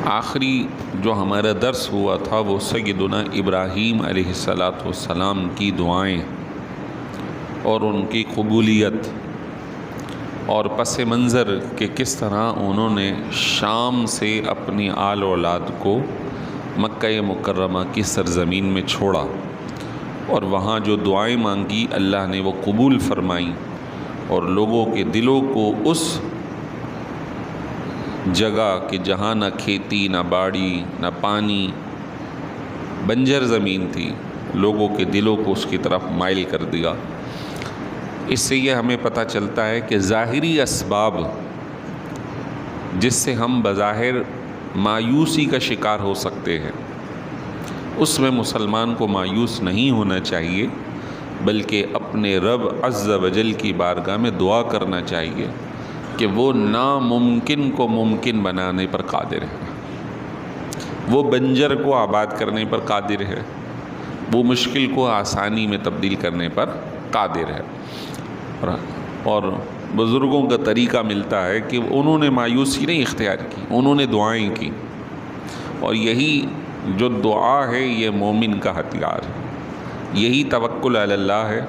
آخری جو ہمارا درس ہوا تھا وہ سیدنا ابراہیم علیہ السلام کی دعائیں اور ان کی قبولیت اور پس منظر کہ کس طرح انہوں نے شام سے اپنی آل اولاد کو مکہ مکرمہ کی سرزمین میں چھوڑا اور وہاں جو دعائیں مانگی اللہ نے وہ قبول فرمائیں اور لوگوں کے دلوں کو اس جگہ کہ جہاں نہ کھیتی نہ باڑی نہ پانی بنجر زمین تھی، لوگوں کے دلوں کو اس کی طرف مائل کر دیا۔ اس سے یہ ہمیں پتہ چلتا ہے کہ ظاہری اسباب جس سے ہم بظاہر مایوسی کا شکار ہو سکتے ہیں، اس میں مسلمان کو مایوس نہیں ہونا چاہیے، بلکہ اپنے رب عز و جل کی بارگاہ میں دعا کرنا چاہیے کہ وہ ناممکن کو ممکن بنانے پر قادر ہے، وہ بنجر کو آباد کرنے پر قادر ہے، وہ مشکل کو آسانی میں تبدیل کرنے پر قادر ہے۔ اور بزرگوں کا طریقہ ملتا ہے کہ انہوں نے مایوسی نہیں اختیار کی، انہوں نے دعائیں کی، اور یہی جو دعا ہے یہ مومن کا ہتھیار ہے، یہی توکل علی اللہ ہے،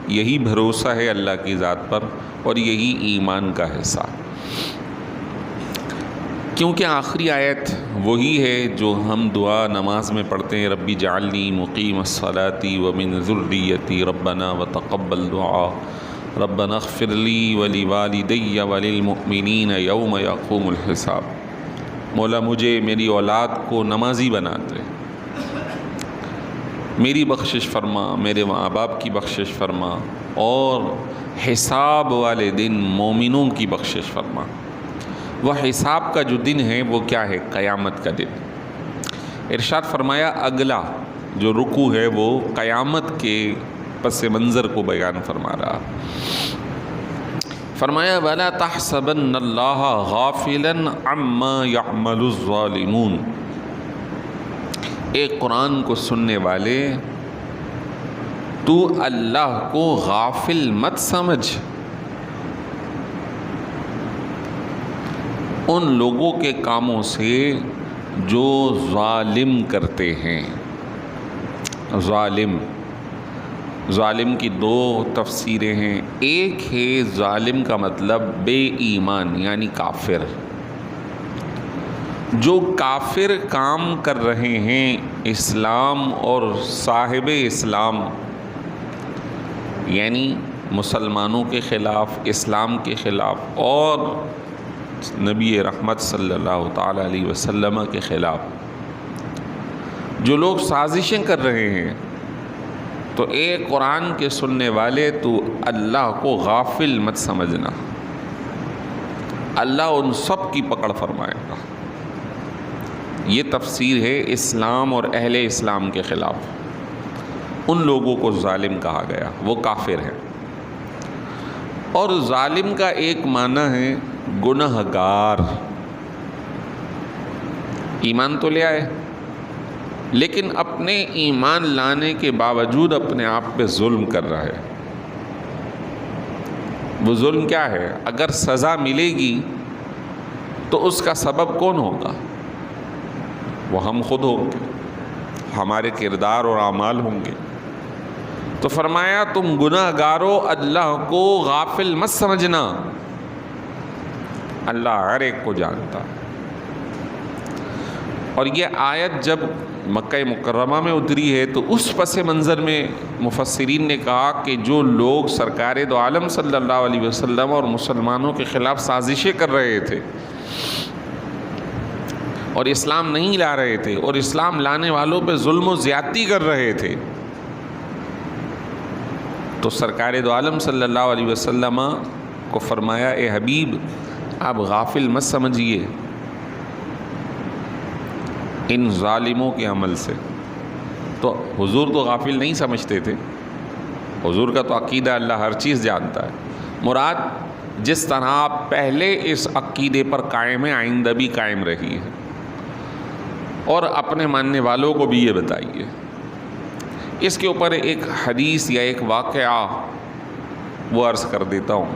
یہی بھروسہ ہے اللہ کی ذات پر، اور یہی ایمان کا حصہ، کیونکہ آخری آیت وہی ہے جو ہم دعا نماز میں پڑھتے ہیں، ربی جعلنی مقیم الصلاۃ ومن ذریتی ربنا وتقبل دعا ربنا اغفر لی ولوالدی وللمؤمنین یوم یقوم الحساب۔ مولا مجھے میری اولاد کو نمازی بنا دے، میری بخشش فرما، میرے ماں باپ کی بخشش فرما، اور حساب والے دن مومنوں کی بخشش فرما۔ وہ حساب کا جو دن ہے وہ کیا ہے؟ قیامت کا دن۔ ارشاد فرمایا اگلا جو رکوع ہے وہ قیامت کے پس منظر کو بیان فرما رہا۔ فرمایا وَلَا تَحْسَبَنَّ اللَّهَ غَافِلًا عَمَّا يَعْمَلُ الظَّالِمُونَ۔ ایک قرآن کو سننے والے، تو اللہ کو غافل مت سمجھ ان لوگوں کے کاموں سے جو ظالم کرتے ہیں۔ ظالم کی دو تفسیریں ہیں، ایک ہے ظالم کا مطلب بے ایمان یعنی کافر، جو کافر کام کر رہے ہیں اسلام اور صاحب اسلام یعنی مسلمانوں کے خلاف، اسلام کے خلاف اور نبی رحمت صلی اللہ تعالی علیہ وسلم کے خلاف جو لوگ سازشیں کر رہے ہیں، تو ایک قرآن کے سننے والے تو اللہ کو غافل مت سمجھنا، اللہ ان سب کی پکڑ فرمائے گا۔ یہ تفسیر ہے اسلام اور اہل اسلام کے خلاف، ان لوگوں کو ظالم کہا گیا، وہ کافر ہیں۔ اور ظالم کا ایک معنی ہے گنہگار، ایمان تو لے آئے لیکن اپنے ایمان لانے کے باوجود اپنے آپ پہ ظلم کر رہا ہے۔ وہ ظلم کیا ہے؟ اگر سزا ملے گی تو اس کا سبب کون ہوگا؟ وہ ہم خود ہوں گے، ہمارے کردار اور اعمال ہوں گے۔ تو فرمایا تم گناہ گارو اللہ کو غافل مت سمجھنا، اللہ ہر ایک کو جانتا۔ اور یہ آیت جب مکہ مکرمہ میں اتری ہے تو اس پس منظر میں مفسرین نے کہا کہ جو لوگ سرکار دو عالم صلی اللہ علیہ وسلم اور مسلمانوں کے خلاف سازشیں کر رہے تھے اور اسلام نہیں لا رہے تھے اور اسلام لانے والوں پہ ظلم و زیادتی کر رہے تھے، تو سرکار دو عالم صلی اللہ علیہ وسلم کو فرمایا اے حبیب آپ غافل مت سمجھیے ان ظالموں کے عمل سے۔ تو حضور تو غافل نہیں سمجھتے تھے، حضور کا تو عقیدہ اللہ ہر چیز جانتا ہے، مراد جس طرح آپ پہلے اس عقیدے پر قائم ہیں آئندہ بھی قائم رہی ہے، اور اپنے ماننے والوں کو بھی یہ بتائیے۔ اس کے اوپر ایک حدیث یا ایک واقعہ وہ عرض کر دیتا ہوں۔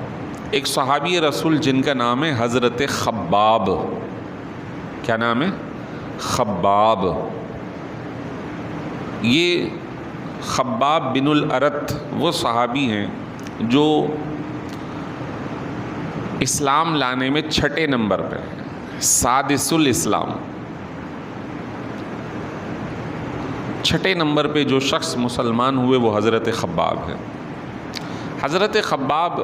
ایک صحابی رسول جن کا نام ہے حضرت خباب، کیا نام ہے؟ خباب، یہ خباب بن الارت وہ صحابی ہیں جو اسلام لانے میں چھٹے نمبر پہ ہیں، سادس الاسلام، چھٹے نمبر پہ جو شخص مسلمان ہوئے وہ حضرت خباب ہیں۔ حضرت خباب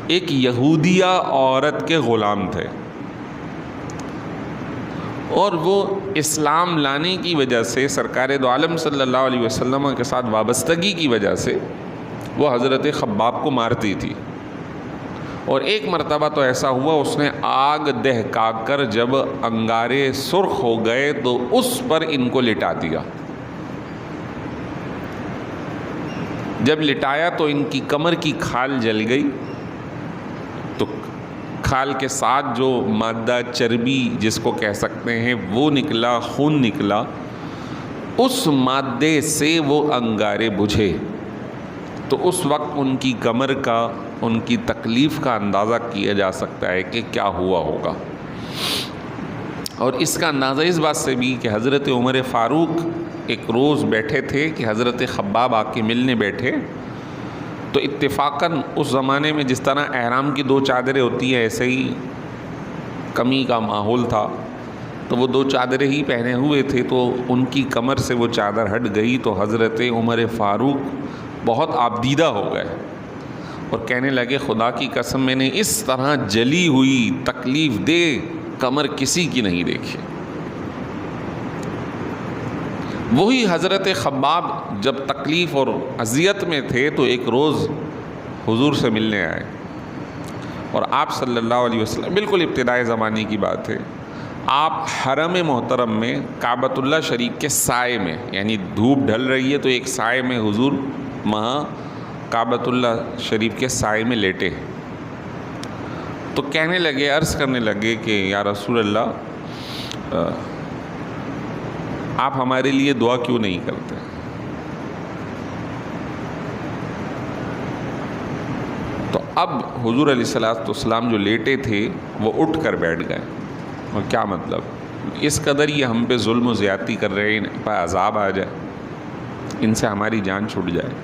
ایک یہودیہ عورت کے غلام تھے، اور وہ اسلام لانے کی وجہ سے سرکار دو عالم صلی اللہ علیہ وسلم کے ساتھ وابستگی کی وجہ سے وہ حضرت خباب کو مارتی تھی، اور ایک مرتبہ تو ایسا ہوا اس نے آگ دہکا کر جب انگارے سرخ ہو گئے تو اس پر ان کو لٹا دیا۔ جب لٹایا تو ان کی کمر کی کھال جل گئی، تو کھال کے ساتھ جو مادہ چربی جس کو کہہ سکتے ہیں وہ نکلا، خون نکلا، اس مادے سے وہ انگارے بجھے، تو اس وقت ان کی کمر کا، ان کی تکلیف کا اندازہ کیا جا سکتا ہے کہ کیا ہوا ہوگا۔ اور اس کا اندازہ اس بات سے بھی کہ حضرت عمر فاروق ایک روز بیٹھے تھے کہ حضرت خباب آ کے ملنے بیٹھے، تو اتفاقاً اس زمانے میں جس طرح احرام کی 2 چادریں ہوتی ہیں ایسے ہی کمی کا ماحول تھا، تو وہ 2 چادریں ہی پہنے ہوئے تھے، تو ان کی کمر سے وہ چادر ہٹ گئی تو حضرت عمر فاروق بہت آبدیدہ ہو گئے اور کہنے لگے خدا کی قسم میں نے اس طرح جلی ہوئی تکلیف دہ کمر کسی کی نہیں دیکھی۔ وہی حضرت خباب جب تکلیف اور اذیت میں تھے تو ایک روز حضور سے ملنے آئے، اور آپ صلی اللہ علیہ وسلم، بالکل ابتدائی زمانے کی بات ہے، آپ حرم محترم میں کعبۃ اللہ شریف کے سائے میں، یعنی دھوپ ڈھل رہی ہے تو ایک سائے میں حضور وہاں کعبۃ اللہ شریف کے سائے میں لیٹے، تو کہنے لگے، عرض کرنے لگے کہ یا رسول اللہ آپ ہمارے لیے دعا کیوں نہیں کرتے؟ تو اب حضور علیہ السلام جو لیٹے تھے وہ اٹھ کر بیٹھ گئے، اور کیا مطلب اس قدر یہ ہم پہ ظلم و زیادتی کر رہے ہیں، ان پہ عذاب آ جائے، ان سے ہماری جان چھوٹ جائے۔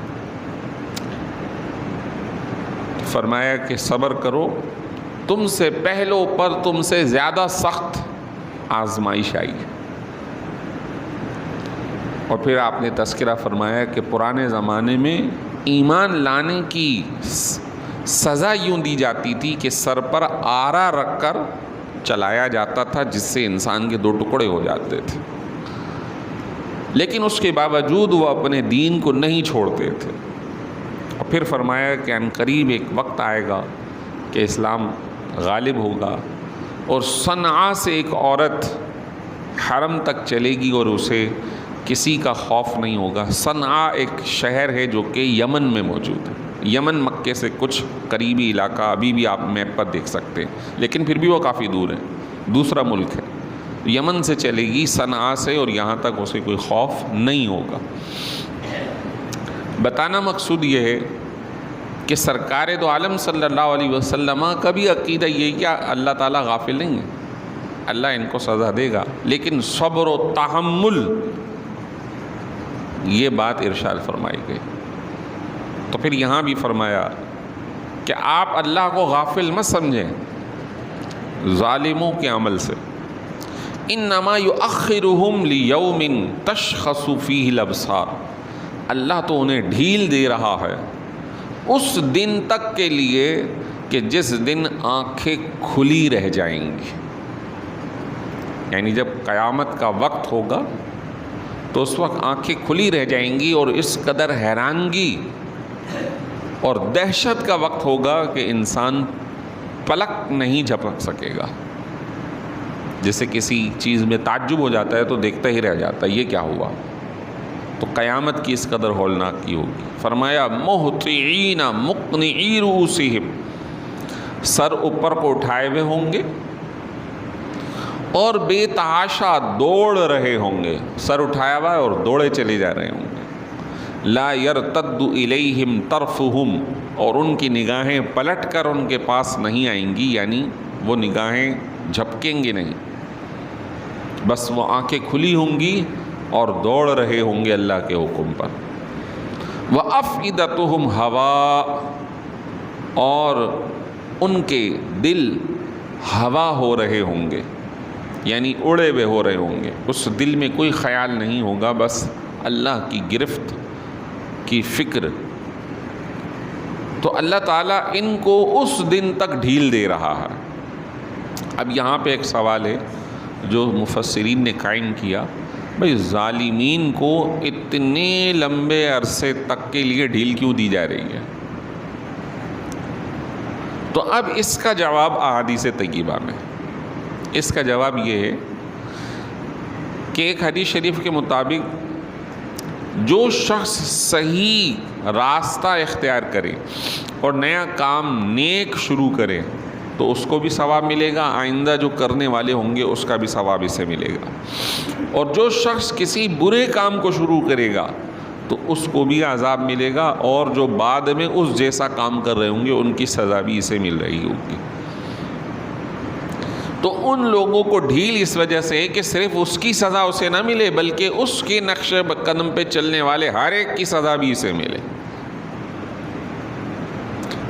فرمایا کہ صبر کرو، تم سے پہلوں پر تم سے زیادہ سخت آزمائش آئی ہے۔ اور پھر آپ نے تذکرہ فرمایا کہ پرانے زمانے میں ایمان لانے کی سزا یوں دی جاتی تھی کہ سر پر آرا رکھ کر چلایا جاتا تھا، جس سے انسان کے 2 ٹکڑے ہو جاتے تھے، لیکن اس کے باوجود وہ اپنے دین کو نہیں چھوڑتے تھے۔ اور پھر فرمایا کہ ان قریب ایک وقت آئے گا کہ اسلام غالب ہوگا، اور صنعاء سے ایک عورت حرم تک چلے گی اور اسے کسی کا خوف نہیں ہوگا۔ صنعاء ایک شہر ہے جو کہ یمن میں موجود ہے، یمن مکے سے کچھ قریبی علاقہ، ابھی بھی آپ میپ پر دیکھ سکتے ہیں، لیکن پھر بھی وہ کافی دور ہے، دوسرا ملک ہے۔ یمن سے چلے گی صنعاء سے، اور یہاں تک اسے کوئی خوف نہیں ہوگا۔ بتانا مقصود یہ ہے کہ سرکار دو عالم صلی اللہ علیہ وسلم کا بھی عقیدہ یہ کیا اللہ تعالیٰ غافل نہیں ہے، اللہ ان کو سزا دے گا، لیکن صبر و تحمل یہ بات ارشاد فرمائی گئی۔ تو پھر یہاں بھی فرمایا کہ آپ اللہ کو غافل مت سمجھیں ظالموں کے عمل سے، انما یؤخرہم لیوم تشخص فیہ الابصار، اللہ تو انہیں ڈھیل دے رہا ہے اس دن تک کے لیے کہ جس دن آنکھیں کھلی رہ جائیں گی، یعنی جب قیامت کا وقت ہوگا تو اس وقت آنکھیں کھلی رہ جائیں گی، اور اس قدر حیرانگی اور دہشت کا وقت ہوگا کہ انسان پلک نہیں جھپک سکے گا، جیسے کسی چیز میں تعجب ہو جاتا ہے تو دیکھتا ہی رہ جاتا ہے یہ کیا ہوا، تو قیامت کی اس قدر ہولناک کی ہوگی۔ فرمایا مہطعین مقنعی رؤوسہم، سر اوپر کو اٹھائے ہوئے ہوں گے اور بے تحاشا دوڑ رہے ہوں گے، سر اٹھایا ہوا ہے اور دوڑے چلے جا رہے ہوں گے۔ لا یرتد الیہم طرفہم، اور ان کی نگاہیں پلٹ کر ان کے پاس نہیں آئیں گی، یعنی وہ نگاہیں جھپکیں گی نہیں۔ بس وہ آنکھیں کھلی ہوں گی اور دوڑ رہے ہوں گے اللہ کے حکم پر. وَأَفْئِدَتُهُمْ هَوَاءٌ، اور ان کے دل ہوا ہو رہے ہوں گے، یعنی اڑے ہوئے ہو رہے ہوں گے. اس دل میں کوئی خیال نہیں ہوگا، بس اللہ کی گرفت کی فکر. تو اللہ تعالیٰ ان کو اس دن تک ڈھیل دے رہا ہے. اب یہاں پہ ایک سوال ہے جو مفسرین نے قائم کیا، بھئی ظالمین کو اتنے لمبے عرصے تک کے لیے ڈھیل کیوں دی جا رہی ہے؟ تو اب اس کا جواب احادیث طیبہ میں. اس کا جواب یہ ہے کہ ایک حدیث شریف کے مطابق جو شخص صحیح راستہ اختیار کرے اور نیا کام نیک شروع کرے تو اس کو بھی ثواب ملے گا، آئندہ جو کرنے والے ہوں گے اس کا بھی ثواب اسے ملے گا. اور جو شخص کسی برے کام کو شروع کرے گا تو اس کو بھی عذاب ملے گا، اور جو بعد میں اس جیسا کام کر رہے ہوں گے ان کی سزا بھی اسے مل رہی ہوگی. تو ان لوگوں کو ڈھیل اس وجہ سے ہے کہ صرف اس کی سزا اسے نہ ملے بلکہ اس کے نقش قدم پہ چلنے والے ہر ایک کی سزا بھی اسے ملے.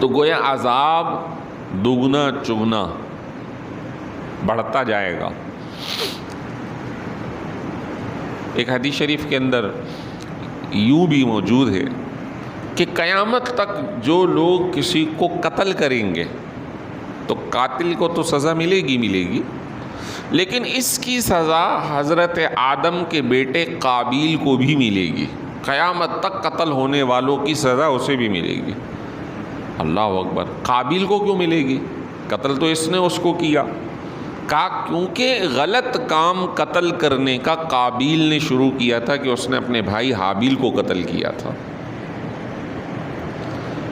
تو گویا عذاب دگنا چگنا بڑھتا جائے گا. ایک حدیث شریف کے اندر یوں بھی موجود ہے کہ قیامت تک جو لوگ کسی کو قتل کریں گے تو قاتل کو تو سزا ملے گی، لیکن اس کی سزا حضرت آدم کے بیٹے قابیل کو بھی ملے گی. قیامت تک قتل ہونے والوں کی سزا اسے بھی ملے گی. اللہ اکبر. قابیل کو کیوں ملے گی؟ قتل تو اس نے اس کو کیا. کیونکہ غلط کام قتل کرنے کا قابیل نے شروع کیا تھا کہ اس نے اپنے بھائی حابیل کو قتل کیا تھا.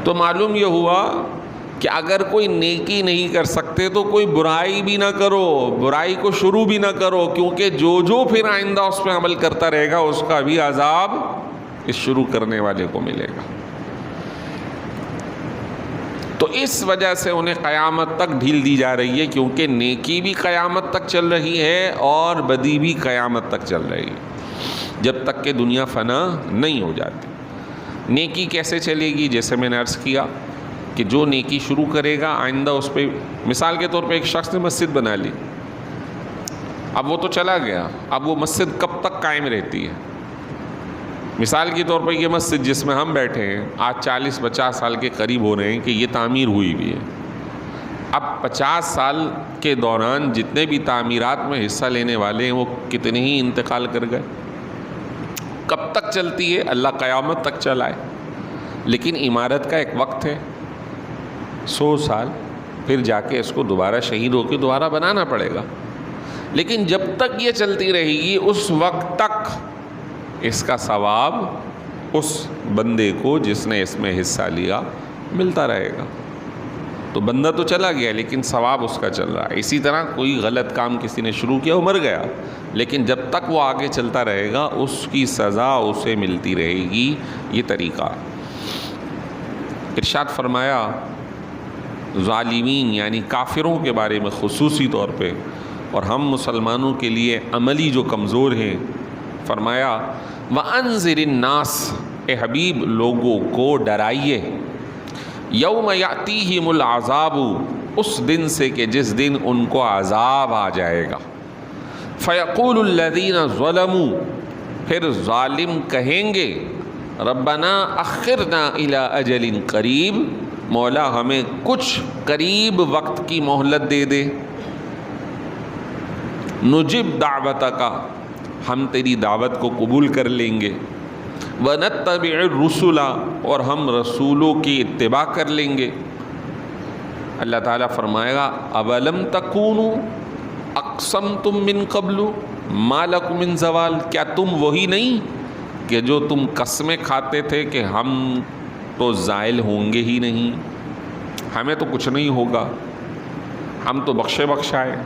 تو معلوم یہ ہوا کہ اگر کوئی نیکی نہیں کر سکتے تو کوئی برائی بھی نہ کرو، برائی کو شروع بھی نہ کرو، کیونکہ جو پھر آئندہ اس پہ عمل کرتا رہے گا اس کا بھی عذاب اس شروع کرنے والے کو ملے گا. تو اس وجہ سے انہیں قیامت تک ڈھیل دی جا رہی ہے، کیونکہ نیکی بھی قیامت تک چل رہی ہے اور بدی بھی قیامت تک چل رہی ہے، جب تک کہ دنیا فنا نہیں ہو جاتی. نیکی کیسے چلے گی؟ جیسے میں نے عرض کیا کہ جو نیکی شروع کرے گا آئندہ اس پہ، مثال کے طور پہ ایک شخص نے مسجد بنا لی، اب وہ تو چلا گیا، اب وہ مسجد کب تک قائم رہتی ہے؟ مثال کے طور پر یہ مسجد جس میں ہم بیٹھے ہیں آج 40-50 سال کے قریب ہو رہے ہیں کہ یہ تعمیر ہوئی بھی ہے. اب 50 سال کے دوران جتنے بھی تعمیرات میں حصہ لینے والے ہیں وہ کتنے ہی انتقال کر گئے. کب تک چلتی ہے؟ اللہ قیامت تک چلائے. لیکن عمارت کا ایک وقت ہے، 100 سال، پھر جا کے اس کو دوبارہ شہید ہو کے دوبارہ بنانا پڑے گا. لیکن جب تک یہ چلتی رہے گی اس وقت تک اس کا ثواب اس بندے کو جس نے اس میں حصہ لیا ملتا رہے گا. تو بندہ تو چلا گیا لیکن ثواب اس کا چل رہا ہے. اسی طرح کوئی غلط کام کسی نے شروع کیا، وہ مر گیا، لیکن جب تک وہ آگے چلتا رہے گا اس کی سزا اسے ملتی رہے گی. یہ طریقہ. ارشاد فرمایا ظالمین یعنی کافروں کے بارے میں خصوصی طور پہ، اور ہم مسلمانوں کے لیے عملی جو کمزور ہیں، فرمایا وَأَنذِرِ النَّاسَ، اے حبیب لوگوں کو ڈرائیے، یوم یأتیہم العذاب، اس دن سے کہ جس دن ان کو عذاب آ جائے گا. فَيَقُولُ الَّذِينَ ظَلَمُوا، پھر ظالم کہیں گے ربنا اخرنا الی اجل قریب، مولا ہمیں کچھ قریب وقت کی مہلت دے دے. نجب دعوتک، ہم تیری دعوت کو قبول کر لیں گے. وَنَتَّبِعِ الرُّسُلَ، اور ہم رسولوں کی اتباع کر لیں گے. اللہ تعالیٰ فرمائے گا اَوَلَمْ تَكُونُوا أَقْسَمْتُم مِّن قَبْلُ مَا لَكُم مِّن زَوَالٍ، کیا تم وہی نہیں کہ جو تم قسمیں کھاتے تھے کہ ہم تو زائل ہوں گے ہی نہیں، ہمیں تو کچھ نہیں ہوگا، ہم تو بخشے بخشائے.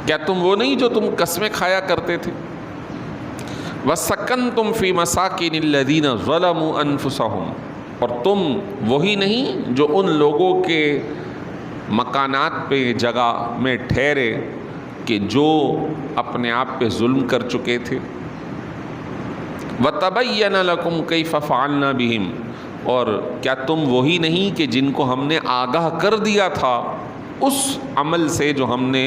کیا تم وہ نہیں جو تم قسمیں کھایا کرتے تھے؟ وَسَكَنْتُمْ فِي مَسَاكِنِ الَّذِينَ ظَلَمُوا أَنفُسَهُمْ، اور تم وہی نہیں جو ان لوگوں کے مکانات پہ جگہ میں ٹھہرے کہ جو اپنے آپ پہ ظلم کر چکے تھے، وَتَبَيَّنَ لَكُمْ كَيْفَ فَعَلْنَا بِهِمْ، اور کیا تم وہی نہیں کہ جن کو ہم نے آگاہ کر دیا تھا اس عمل سے جو ہم نے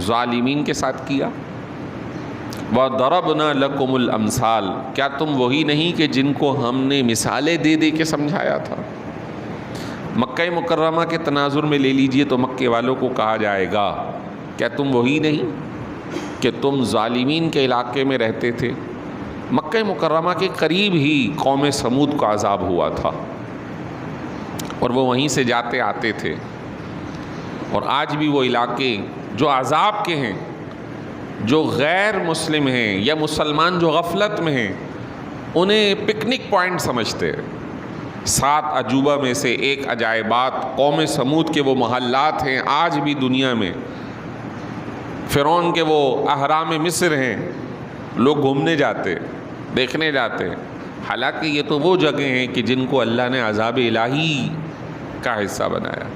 ظالمین کے ساتھ کیا؟ وَضَرَبْنَا لَكُمُ الْأَمْثَالَ، کیا تم وہی نہیں کہ جن کو ہم نے مثالیں دے دے کے سمجھایا تھا؟ مکہ مکرمہ کے تناظر میں لے لیجئے تو مکے والوں کو کہا جائے گا کیا تم وہی نہیں کہ تم ظالمین کے علاقے میں رہتے تھے؟ مکہ مکرمہ کے قریب ہی قوم سمود کا عذاب ہوا تھا اور وہ وہیں سے جاتے آتے تھے، اور آج بھی وہ علاقے جو عذاب کے ہیں، جو غیر مسلم ہیں یا مسلمان جو غفلت میں ہیں، انہیں پکنک پوائنٹ سمجھتے ہیں۔ 7 عجوبہ میں سے ایک عجائبات قوم سمود کے وہ محلات ہیں، آج بھی دنیا میں فرعون کے وہ اہرام مصر ہیں، لوگ گھومنے جاتے، دیکھنے جاتے، حالانکہ یہ تو وہ جگہ ہیں کہ جن کو اللہ نے عذاب الہی کا حصہ بنایا۔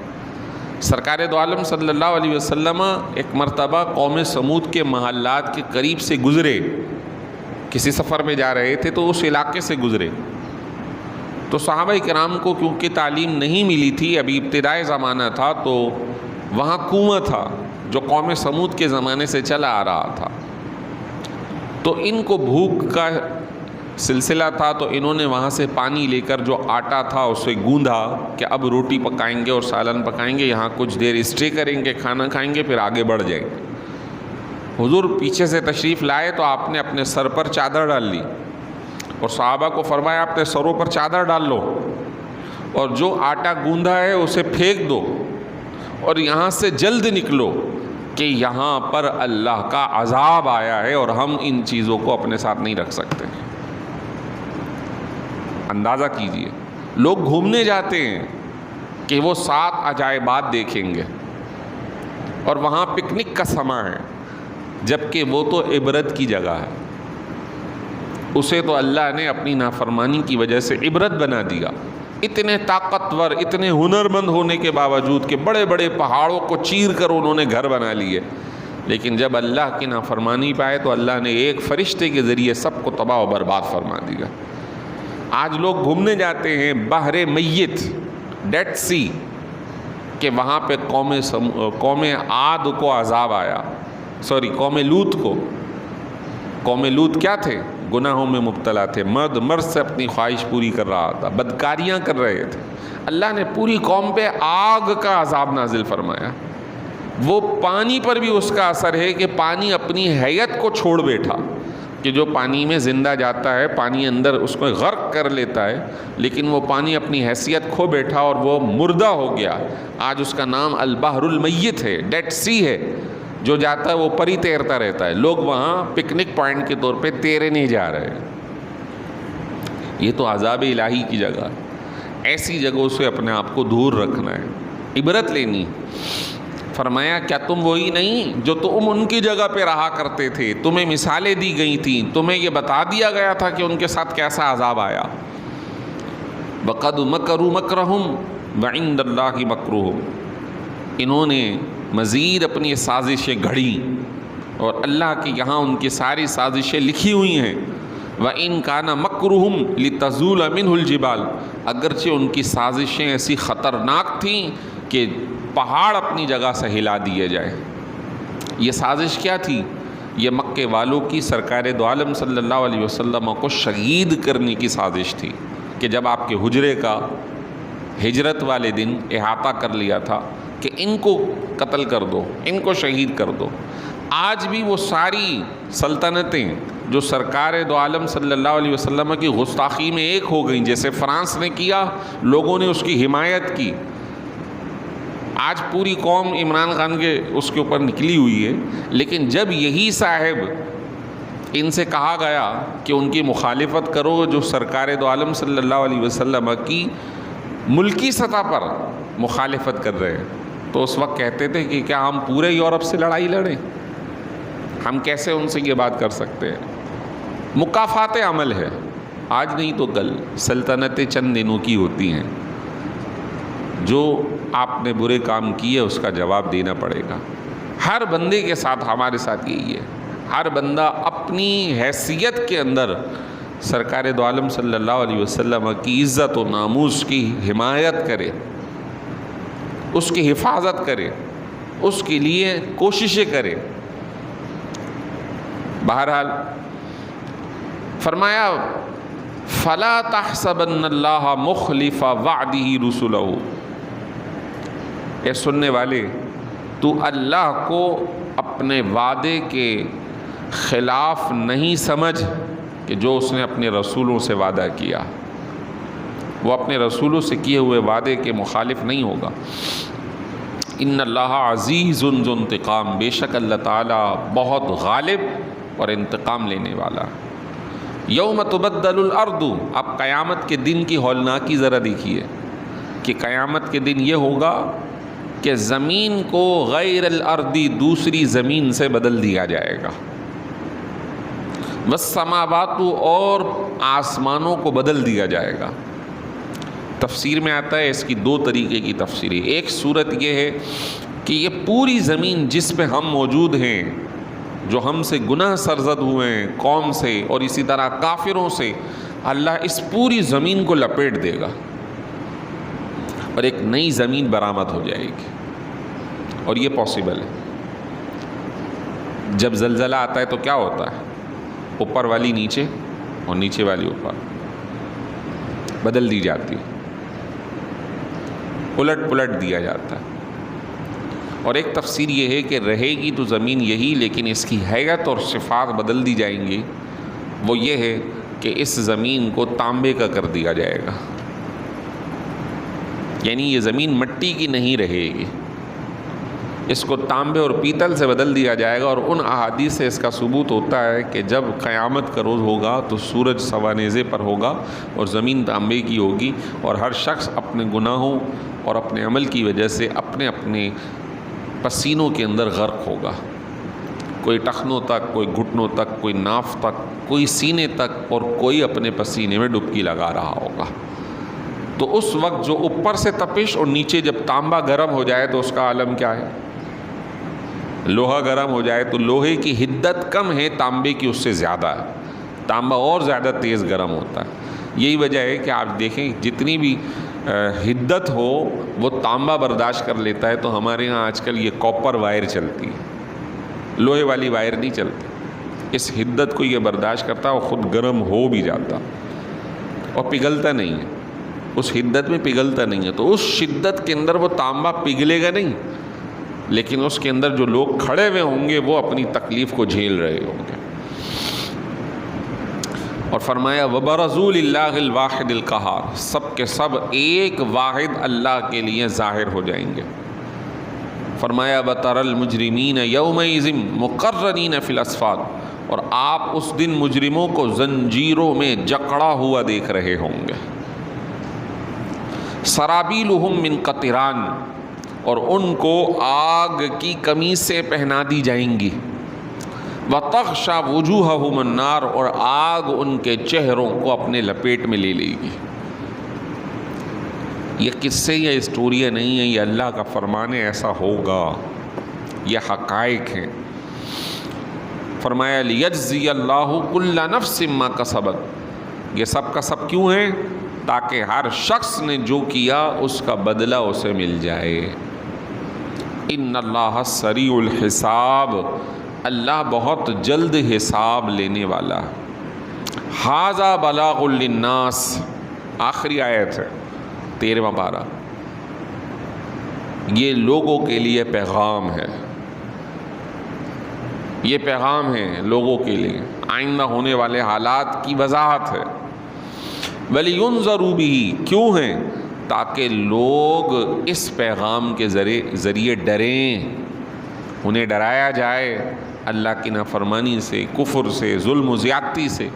سرکار دو عالم صلی اللہ علیہ وسلم ایک مرتبہ قوم سمود کے محلات کے قریب سے گزرے، کسی سفر میں جا رہے تھے تو اس علاقے سے گزرے، تو صحابہ کرام کو کیونکہ تعلیم نہیں ملی تھی، ابھی ابتدائی زمانہ تھا، تو وہاں کنواں تھا جو قوم سمود کے زمانے سے چلا آ رہا تھا، تو ان کو بھوک کا سلسلہ تھا، تو انہوں نے وہاں سے پانی لے کر جو آٹا تھا اسے گوندھا کہ اب روٹی پکائیں گے اور سالن پکائیں گے، یہاں کچھ دیر اسٹے کریں گے، کھانا کھائیں گے، پھر آگے بڑھ جائیں گے۔ حضور پیچھے سے تشریف لائے تو آپ نے اپنے سر پر چادر ڈال لی اور صحابہ کو فرمایا اپنے سروں پر چادر ڈال لو اور جو آٹا گوندھا ہے اسے پھینک دو اور یہاں سے جلد نکلو کہ یہاں پر اللہ کا عذاب آیا ہے اور ہم ان چیزوں کو اپنے ساتھ نہیں رکھ سکتے۔ اندازہ کیجئے، لوگ گھومنے جاتے ہیں کہ وہ 7 عجائبات دیکھیں گے اور وہاں پکنک کا سماں ہے، جبکہ وہ تو عبرت کی جگہ ہے، اسے تو اللہ نے اپنی نافرمانی کی وجہ سے عبرت بنا دیا۔ اتنے طاقتور، اتنے ہنرمند ہونے کے باوجود کہ بڑے بڑے پہاڑوں کو چیر کر انہوں نے گھر بنا لیے، لیکن جب اللہ کی نافرمانی پائے تو اللہ نے ایک فرشتے کے ذریعے سب کو تباہ و برباد فرما دیا۔ آج لوگ گھومنے جاتے ہیں بحر میت، ڈیڈ سی، کہ وہاں پہ قوم عاد کو عذاب آیا، قوم لوط کو۔ قوم لوط کیا تھے؟ گناہوں میں مبتلا تھے، مرد سے اپنی خواہش پوری کر رہا تھا، بدکاریاں کر رہے تھے، اللہ نے پوری قوم پہ آگ کا عذاب نازل فرمایا۔ وہ پانی پر بھی اس کا اثر ہے کہ پانی اپنی حیت کو چھوڑ بیٹھا، کہ جو پانی میں زندہ جاتا ہے پانی اندر اس کو غرق کر لیتا ہے، لیکن وہ پانی اپنی حیثیت کھو بیٹھا اور وہ مردہ ہو گیا۔ آج اس کا نام البحر المیت ہے، ڈیڈ سی ہے، جو جاتا ہے وہ پری تیرتا رہتا ہے، لوگ وہاں پکنک پوائنٹ کے طور پہ تیرے نہیں جا رہے۔ یہ تو عذاب الہی کی جگہ، ایسی جگہوں سے اپنے آپ کو دور رکھنا ہے، عبرت لینی۔ فرمایا کیا تم وہی نہیں جو تم ان کی جگہ پہ رہا کرتے تھے، تمہیں مثالیں دی گئی تھیں، تمہیں یہ بتا دیا گیا تھا کہ ان کے ساتھ کیسا عذاب آیا۔ وَقَدْ مَكَرُوا مَكْرَهُمْ وَعِنْدَ اللَّهِ مَكْرُهُمْ، انہوں نے مزید اپنی سازشیں گھڑیں اور اللہ کی یہاں ان کی ساری سازشیں لکھی ہوئی ہیں۔ وَإِنْ كَانَ مَكْرُهُمْ لِتَزُولَ مِنْهُ الْجِبَالُ، اگرچہ ان کی سازشیں ایسی خطرناک تھیں کہ پہاڑ اپنی جگہ سے ہلا دیے جائے۔ یہ سازش کیا تھی؟ یہ مکے والوں کی سرکار دو عالم صلی اللہ علیہ وسلم کو شہید کرنے کی سازش تھی، کہ جب آپ کے حجرے کا ہجرت والے دن احاطہ کر لیا تھا کہ ان کو قتل کر دو، ان کو شہید کر دو۔ آج بھی وہ ساری سلطنتیں جو سرکار دو عالم صلی اللہ علیہ وسلم کی گستاخی میں ایک ہو گئیں، جیسے فرانس نے کیا، لوگوں نے اس کی حمایت کی، آج پوری قوم عمران خان کے اس کے اوپر نکلی ہوئی ہے، لیکن جب یہی صاحب ان سے کہا گیا کہ ان کی مخالفت کرو جو سرکار دو عالم صلی اللہ علیہ وسلم کی ملکی سطح پر مخالفت کر رہے ہیں، تو اس وقت کہتے تھے کہ کیا ہم پورے یورپ سے لڑائی لڑیں؟ ہم کیسے ان سے یہ بات کر سکتے ہیں؟ مکافات عمل ہے، آج نہیں تو کل سلطنتیں چند دنوں کی ہوتی ہیں، جو آپ نے برے کام کیے اس کا جواب دینا پڑے گا۔ ہر بندے کے ساتھ ہمارے ساتھ یہی ہے، ہر بندہ اپنی حیثیت کے اندر سرکار دو عالم صلی اللہ علیہ وسلم کی عزت و ناموس کی حمایت کرے، اس کی حفاظت کرے، اس کے لیے کوششیں کرے۔ بہرحال فرمایا فَلَا تَحْسَبَنَّ اللَّهَ مُخْلِفَ وَعْدِهِ رُسُلَهُ، اے سننے والے تو اللہ کو اپنے وعدے کے خلاف نہیں سمجھ کہ جو اس نے اپنے رسولوں سے وعدہ کیا، وہ اپنے رسولوں سے کیے ہوئے وعدے کے مخالف نہیں ہوگا۔ ان اللہ عزیز ذو انتقام، بے شک اللہ تعالیٰ بہت غالب اور انتقام لینے والا۔ یوم تبدل الارض، اب قیامت کے دن کی ہولناکی ذرا دیکھیے کہ قیامت کے دن یہ ہوگا کہ زمین کو غیر الارض، دوسری زمین سے بدل دیا جائے گا، والسماوات، اور آسمانوں کو بدل دیا جائے گا۔ تفسیر میں آتا ہے اس کی دو طریقے کی تفسیر ہے۔ ایک صورت یہ ہے کہ یہ پوری زمین جس پہ ہم موجود ہیں، جو ہم سے گناہ سرزد ہوئے ہیں قوم سے اور اسی طرح کافروں سے، اللہ اس پوری زمین کو لپیٹ دے گا اور ایک نئی زمین برآمد ہو جائے گی، اور یہ پاسبل ہے۔ جب زلزلہ آتا ہے تو کیا ہوتا ہے؟ اوپر والی نیچے اور نیچے والی اوپر بدل دی جاتی ہے، الٹ پلٹ دیا جاتا ہے۔ اور ایک تفسیر یہ ہے کہ رہے گی تو زمین یہی، لیکن اس کی حیت اور صفات بدل دی جائیں گی۔ وہ یہ ہے کہ اس زمین کو تانبے کا کر دیا جائے گا، یعنی یہ زمین مٹی کی نہیں رہے گی، اس کو تانبے اور پیتل سے بدل دیا جائے گا۔ اور ان احادیث سے اس کا ثبوت ہوتا ہے کہ جب قیامت کا روز ہوگا تو سورج سوانیزے پر ہوگا اور زمین تانبے کی ہوگی، اور ہر شخص اپنے گناہوں اور اپنے عمل کی وجہ سے اپنے اپنے پسینوں کے اندر غرق ہوگا، کوئی ٹخنوں تک، کوئی گھٹنوں تک، کوئی ناف تک، کوئی سینے تک، اور کوئی اپنے پسینے میں ڈبکی لگا رہا ہوگا۔ تو اس وقت جو اوپر سے تپش اور نیچے جب تانبا گرم ہو جائے تو اس کا عالم کیا ہے؟ لوہا گرم ہو جائے تو لوہے کی حدت کم ہے، تانبے کی اس سے زیادہ ہے، تانبا اور زیادہ تیز گرم ہوتا ہے۔ یہی وجہ ہے کہ آپ دیکھیں جتنی بھی حدت ہو وہ تانبا برداشت کر لیتا ہے، تو ہمارے ہاں آج کل یہ کاپر وائر چلتی ہے، لوہے والی وائر نہیں چلتی۔ اس حدت کو یہ برداشت کرتا ہے اور خود گرم ہو بھی جاتا اور پگھلتا نہیں ہے، اس حدت میں پگھلتا نہیں ہے۔ تو اس شدت کے اندر وہ تانبا پگھلے گا نہیں، لیکن اس کے اندر جو لوگ کھڑے ہوئے ہوں گے وہ اپنی تکلیف کو جھیل رہے ہوں گے۔ اور فرمایا وَبَرَزُوا لِلَّهِ الْوَاحِدِ الْقَهَّارِ، سب کے سب ایک واحد اللہ کے لیے ظاہر ہو جائیں گے۔ فرمایا وَتَرَى الْمُجْرِمِينَ يَوْمَئِذٍ مُقَرَّنِينَ فِي الْأَصْفَادِ، اور آپ اس دن مجرموں کو زنجیروں میں جکڑا ہوا دیکھ رہے ہوں گے۔ سَرَابِيلُهُم مِّن قَطِرَانٍ، اور ان کو آگ کی قمیصیں پہنا دی جائیں گی۔ وَتَغْشَى وُجُوهَهُمُ النَّارُ، اور آگ ان کے چہروں کو اپنے لپیٹ میں لے لے گی۔ یہ قصے یا اسٹوریاں نہیں ہیں، یہ اللہ کا فرمان ہے، ایسا ہوگا، یہ حقائق ہیں۔ فرمایا لِيَجْزِيَ اللَّهُ كُلَّ نَفْسٍ مَّا كَسَبَتْ، یہ سب کا سب کیوں ہیں؟ تاکہ ہر شخص نے جو کیا اس کا بدلہ اسے مل جائے۔ ان اللہ سریع الحساب، اللہ بہت جلد حساب لینے والا۔ ھذا بلاغ للناس، آخری آیت ہے 13واں پارہ، یہ لوگوں کے لیے پیغام ہے، یہ پیغام ہے لوگوں کے لیے، آئندہ ہونے والے حالات کی وضاحت ہے۔ وَلِيُنذَرُوا بِهِ، کیوں ہیں؟ تاکہ لوگ اس پیغام کے ذریعے ڈریں، انہیں ڈرایا جائے اللہ کی نافرمانی سے، کفر سے، ظلم و زیادتی سے۔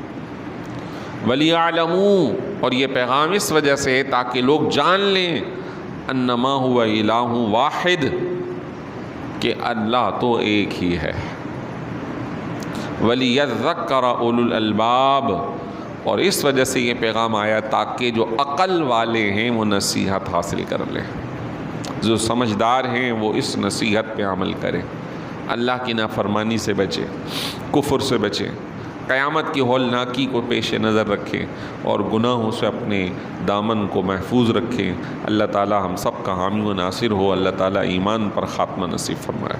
وَلِيَعْلَمُوا، اور یہ پیغام اس وجہ سے ہے تاکہ لوگ جان لیں انما هو الہ واحد، کہ اللہ تو ایک ہی ہے۔ وَلِيَذَّكَّرَ أُولُو الْأَلْبَابِ، اور اس وجہ سے یہ پیغام آیا تاکہ جو عقل والے ہیں وہ نصیحت حاصل کر لیں، جو سمجھدار ہیں وہ اس نصیحت پہ عمل کریں۔ اللہ کی نافرمانی سے بچیں، کفر سے بچیں، قیامت کی ہولناکی کو پیش نظر رکھیں اور گناہوں سے اپنے دامن کو محفوظ رکھیں۔ اللہ تعالی ہم سب کا حامی و ناصر ہو، اللہ تعالی ایمان پر خاتمہ نصیب فرمائے۔